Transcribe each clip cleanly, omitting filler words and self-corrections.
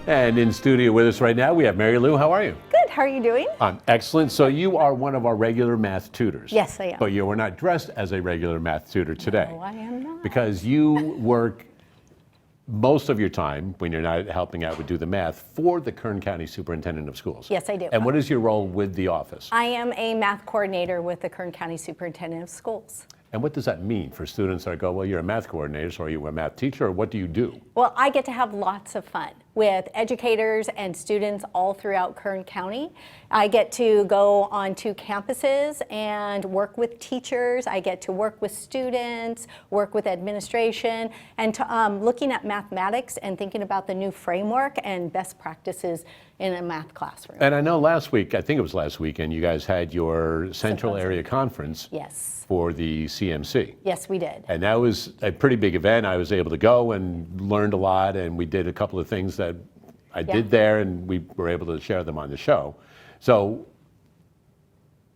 And in studio with us right now, we have Marylou. How are you? Good. How are you doing? I'm excellent. So you are one of our regular math tutors. Yes, I am. But you are not dressed as a regular math tutor today. No, I am not. Because you work most of your time, when you're not helping out with Do the Math, for the Kern County Superintendent of Schools. Yes, I do. And what is your role with the office? I am a math coordinator with the Kern County Superintendent of Schools. And what does that mean for students that go, well, you're a math coordinator, so are you a math teacher, or what do you do? Well, I get to have lots of fun with educators and students all throughout Kern County. I get to go onto campuses and work with teachers. I get to work with students, work with administration, and looking at mathematics and thinking about the new framework and best practices in a math classroom. And I know last week, I think it was last weekend, you guys had your Central Area Conference. Yes. For the CMC. Yes, we did. And that was a pretty big event. I was able to go and learned a lot, and we did a couple of things that I did there, and we were able to share them on the show. So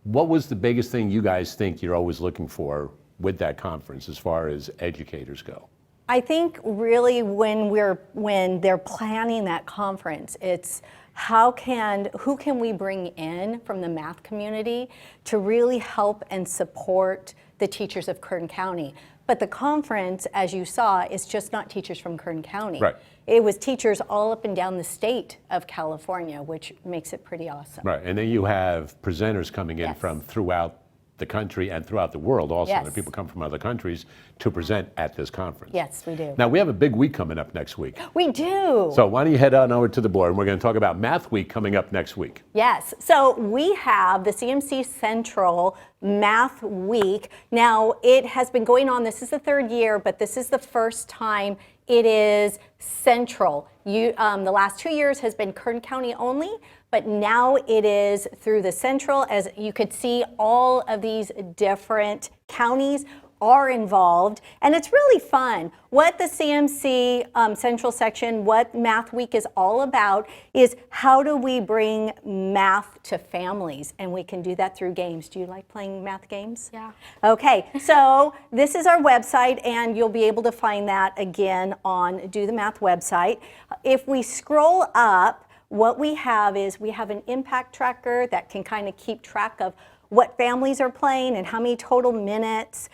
what was the biggest thing you guys think you're always looking for with that conference as far as educators go? I think really when they're planning that conference, it's who can we bring in from the math community to really help and support the teachers of Kern County. But the conference, as you saw, is just not teachers from Kern County. Right. It was teachers all up and down the state of California, which makes it pretty awesome. Right, and then you have presenters coming in from throughout the country and throughout the world also. Yes. There are people come from other countries to present at this conference. Yes, we do. Now, we have a big week coming up next week. We do. So why don't you head on over to the board, and we're going to talk about Math Week coming up next week. Yes, so we have the CMC Central Math Week. Now, it has been going on, this is the third year, but this is the first time it is central. The last 2 years has been Kern County only, but now it is through the central. As you could see, all of these different counties are involved, and it's really fun. What the CMC Central section, what Math Week is all about is how do we bring math to families, and we can do that through games. Do you like playing math games? Yeah. Okay, so this is our website, and you'll be able to find that again on Do the Math website. If we scroll up, what we have is we have an impact tracker that can kind of keep track of what families are playing and how many total minutes.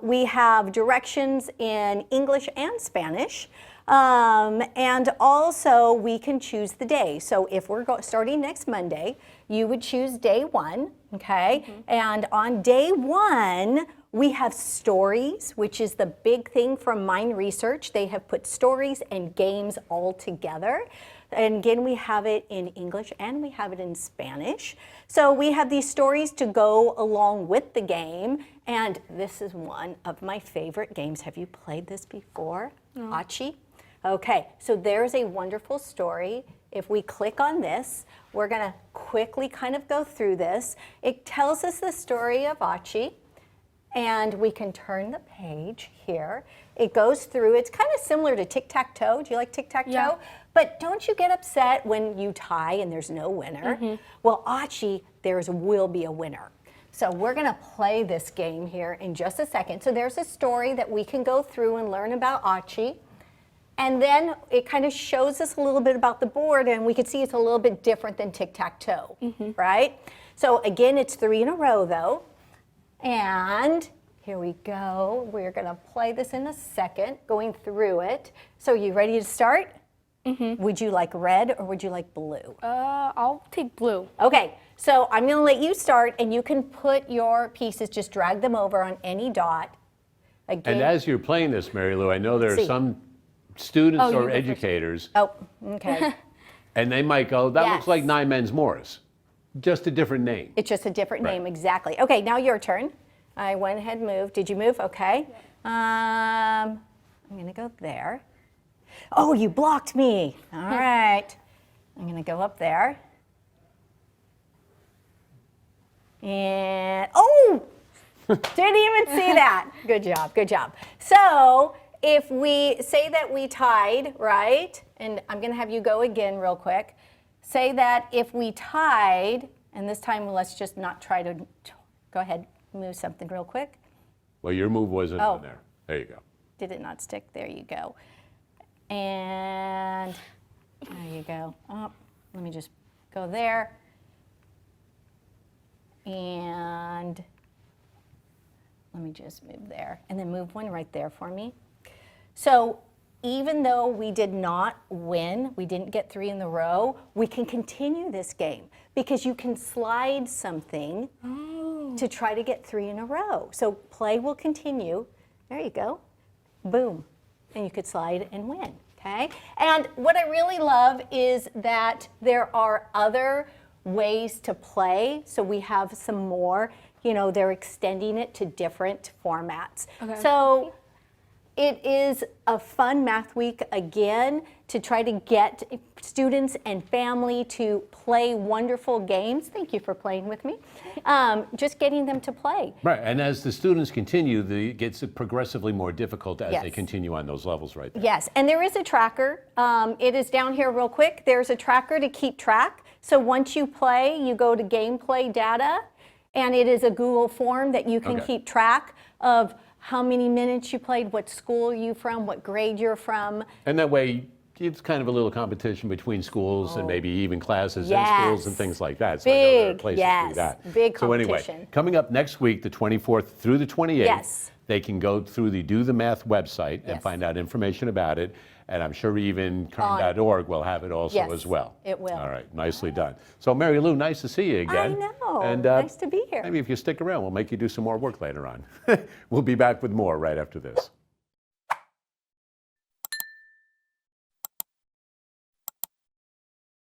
We have directions in English and Spanish. And also we can choose the day. So if we're starting next Monday, you would choose day 1, okay? Mm-hmm. And on day 1, we have stories, which is the big thing from Mind Research. They have put stories and games all together. And again, we have it in English and we have it in Spanish. So we have these stories to go along with the game. And this is one of my favorite games. Have you played this before? No. Achi? Okay, so there's a wonderful story. If we click on this, we're gonna quickly kind of go through this. It tells us the story of Achi. And we can turn the page here. It goes through, it's kind of similar to tic-tac-toe. Do you like tic-tac-toe? Yeah. But don't you get upset when you tie and there's no winner? Mm-hmm. Well, Achi, will be a winner. So we're gonna play this game here in just a second. So there's a story that we can go through and learn about Achi. And then it kind of shows us a little bit about the board, and we can see it's a little bit different than tic-tac-toe, right? So again, it's 3 in a row though. And here we go. We're going to play this in a second, going through it. So you ready to start? Mm-hmm. Would you like red or would you like blue? I'll take blue. Okay, so I'm going to let you start, and you can put your pieces, just drag them over on any dot. Again. And as you're playing this, Marylou, I know there are some students or educators. Oh, okay. And they might go, that looks like Nine Men's Morris. Just a different name. It's just a different name, exactly. Okay, now your turn. I went ahead and moved. Did you move? Okay. I'm going to go there. Oh, you blocked me. All right. I'm going to go up there. And, oh, didn't even see that. Good job, good job. So if we say that we tied, right, and I'm going to have you go again real quick. Say that if we tied, and this time let's just not try to, go ahead, move something real quick. Well, your move wasn't on there. There you go. Did it not stick? There you go. And There you go. Oh, let me just go there. And let me just move there. And then move one right there for me. So even though we did not win, we didn't get 3 in the row, we can continue this game because you can slide something to try to get 3 in a row. So play will continue. There you go. Boom. And you could slide and win. Okay? And what I really love is that there are other ways to play. So we have some more, you know, they're extending it to different formats. Okay. So it is a fun math week again to try to get students and family to play wonderful games. Thank you for playing with me. Just getting them to play. Right, and as the students continue, it gets progressively more difficult as they Yes. continue on those levels right there. Yes, and there is a tracker. It is down here real quick. There's a tracker to keep track. So once you play, you go to gameplay data, and it is a Google form that you can Okay. keep track of how many minutes you played, what school you from, what grade you're from. And that way, it's kind of a little competition between schools and maybe even classes in Yes. schools and things like that. So I know there are Big, places to yes, do that. big So anyway, competition. coming up next week, the 24th through the 28th, Yes. they can go through the Do the Math website and Yes. find out information about it. And I'm sure even Kern.org will have it also Yes, as well. it will. All right, nicely done. So Marylou, nice to see you again. I know. And, Nice to be here. Maybe if you stick around, we'll make you do some more work later on. We'll be back with more right after this.